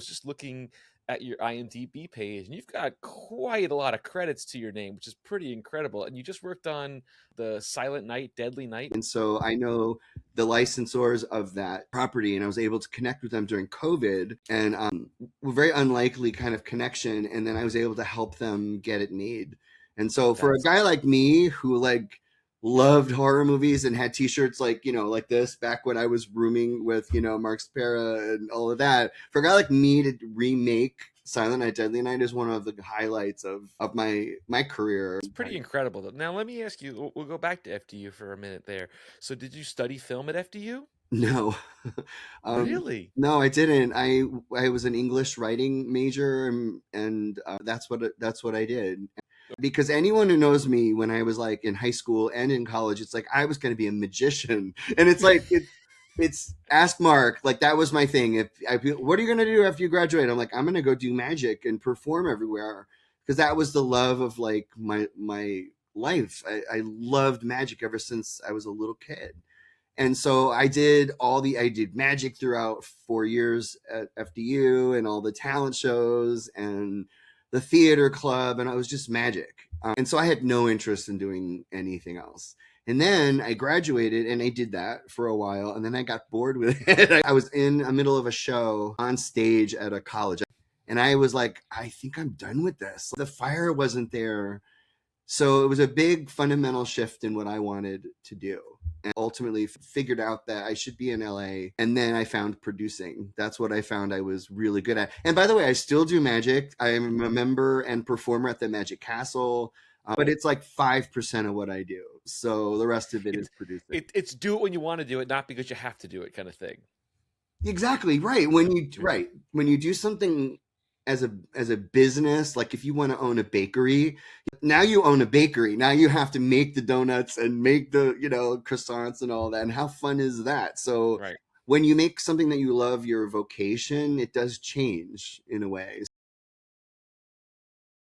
was just looking at your IMDb page, and you've got quite a lot of credits to your name, which is pretty incredible. And you just worked on the Silent Night, Deadly Night. And so I know the licensors of that property, and I was able to connect with them during COVID, and a very unlikely kind of connection. And then I was able to help them get it made. And so for a That's guy like me who like loved horror movies and had t-shirts like, like this back when I was rooming with, Mark Spera and all of that, for a guy like me to remake Silent Night, Deadly Night is one of the highlights of my career. it's pretty incredible, though. Now, let me ask you, we'll go back to FDU for a minute there. So, did you study film at FDU? No. Really? No, I didn't. I was an English writing major, and that's what I did. Because anyone who knows me when I was like in high school and in college, it's like I was going to be a magician, and it's like it's ask Mark. Like that was my thing. What are you going to do after you graduate? I'm like, I'm going to go do magic and perform everywhere, because that was the love of like my life. I loved magic ever since I was a little kid. And so I did magic throughout 4 years at FDU, and all the talent shows and the theater club, and I was just magic. And so I had no interest in doing anything else. And then I graduated and I did that for a while, and then I got bored with it. I was in the middle of a show on stage at a college, and I was like, I think I'm done with this. The fire wasn't there. So it was a big fundamental shift in what I wanted to do. And ultimately figured out that I should be in LA. And then I found producing. That's what I found I was really good at. And by the way, I still do magic. I'm a member and performer at the Magic Castle, but it's like 5% of what I do. So the rest of it It's is producing. it's do it when you want to do it, not because you have to do it, kind of thing. Exactly right. When you do something as a business, like if you want to own a bakery, now you own a bakery. Now you have to make the donuts and make the croissants and all that. And how fun is that? So Right. when you make something that you love your vocation, it does change in a way.